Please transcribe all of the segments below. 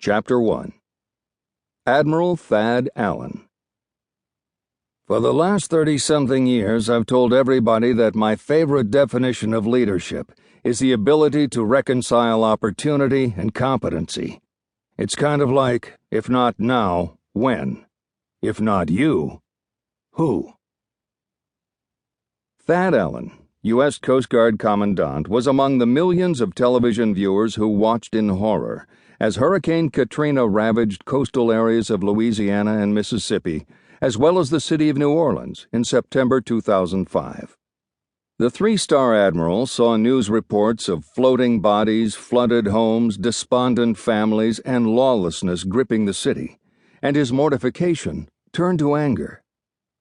Chapter 1. Admiral Thad Allen. For the last 30-something years, I've told everybody that my favorite definition of leadership is the ability to reconcile opportunity and competency. It's kind of like, if not now, when? If not you, who? Thad Allen, U.S. Coast Guard Commandant, was among the millions of television viewers who watched in horror as Hurricane Katrina ravaged coastal areas of Louisiana and Mississippi, as well as the city of New Orleans, in September 2005. The three-star admiral saw news reports of floating bodies, flooded homes, despondent families, and lawlessness gripping the city, and his mortification turned to anger.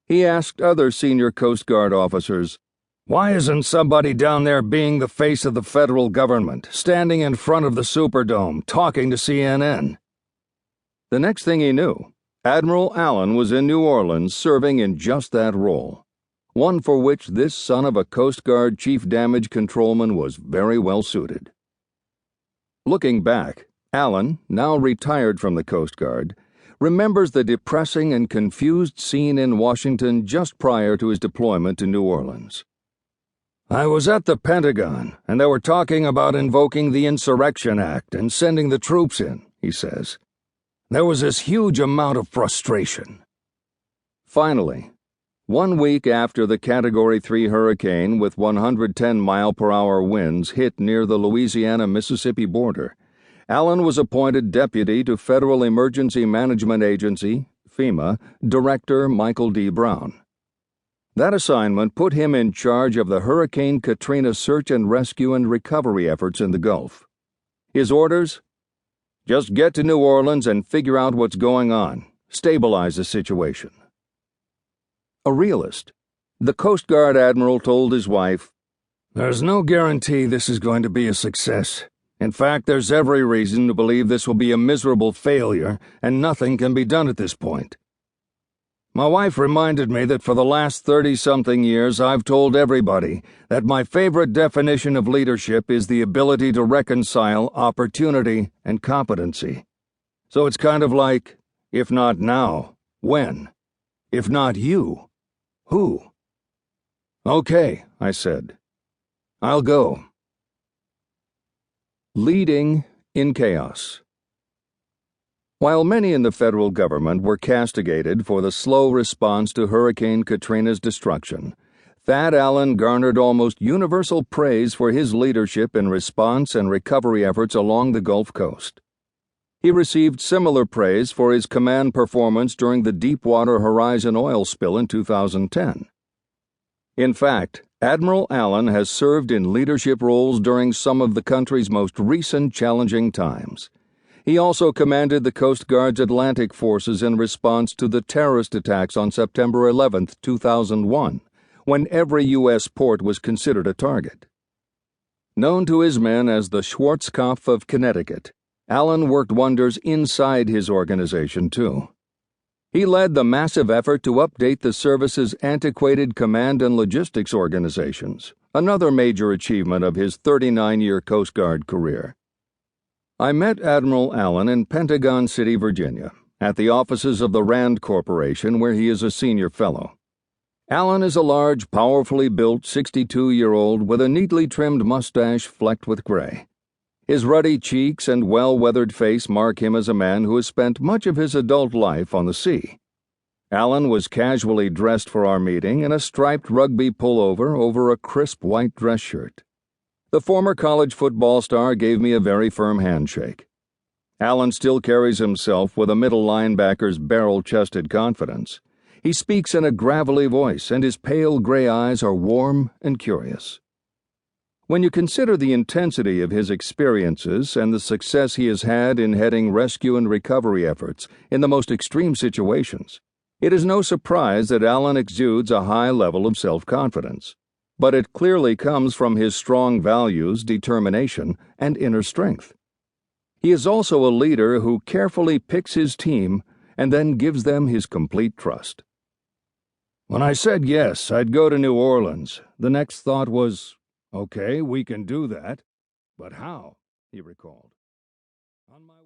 He asked other senior Coast Guard officers, "Why isn't somebody down there being the face of the federal government, standing in front of the Superdome, talking to CNN?" The next thing he knew, Admiral Allen was in New Orleans serving in just that role, one for which this son of a Coast Guard chief damage controlman was very well suited. Looking back, Allen, now retired from the Coast Guard, remembers the depressing and confused scene in Washington just prior to his deployment to New Orleans. "I was at the Pentagon, and they were talking about invoking the Insurrection Act and sending the troops in," he says. "There was this huge amount of frustration." Finally, 1 week after the Category 3 hurricane with 110-mile-per-hour winds hit near the Louisiana-Mississippi border, Allen was appointed deputy to Federal Emergency Management Agency, FEMA, Director Michael D. Brown. That assignment put him in charge of the Hurricane Katrina search and rescue and recovery efforts in the Gulf. His orders? Just get to New Orleans and figure out what's going on. Stabilize the situation. A realist, the Coast Guard admiral told his wife, "There's no guarantee this is going to be a success. In fact, there's every reason to believe this will be a miserable failure, and nothing can be done at this point." My wife reminded me that for the last 30-something years I've told everybody that my favorite definition of leadership is the ability to reconcile opportunity and competency. So it's kind of like, if not now, when? If not you, who? "Okay," I said. "I'll go." Leading in chaos. While many in the federal government were castigated for the slow response to Hurricane Katrina's destruction, Thad Allen garnered almost universal praise for his leadership in response and recovery efforts along the Gulf Coast. He received similar praise for his command performance during the Deepwater Horizon oil spill in 2010. In fact, Admiral Allen has served in leadership roles during some of the country's most recent challenging times. He also commanded the Coast Guard's Atlantic forces in response to the terrorist attacks on September 11, 2001, when every U.S. port was considered a target. Known to his men as the Schwarzkopf of Connecticut, Allen worked wonders inside his organization, too. He led the massive effort to update the service's antiquated command and logistics organizations, another major achievement of his 39-year Coast Guard career. I met Admiral Allen in Pentagon City, Virginia, at the offices of the Rand Corporation, where he is a senior fellow. Allen is a large, powerfully built 62-year-old with a neatly trimmed mustache flecked with gray. His ruddy cheeks and well-weathered face mark him as a man who has spent much of his adult life on the sea. Allen was casually dressed for our meeting in a striped rugby pullover over a crisp white dress shirt. The former college football star gave me a very firm handshake. Allen still carries himself with a middle linebacker's barrel-chested confidence. He speaks in a gravelly voice, and his pale gray eyes are warm and curious. When you consider the intensity of his experiences and the success he has had in heading rescue and recovery efforts in the most extreme situations, it is no surprise that Allen exudes a high level of self-confidence. But it clearly comes from his strong values, determination, and inner strength. He is also a leader who carefully picks his team and then gives them his complete trust. "When I said yes, I'd go to New Orleans, the next thought was, okay, we can do that. But how?" he recalled. "On my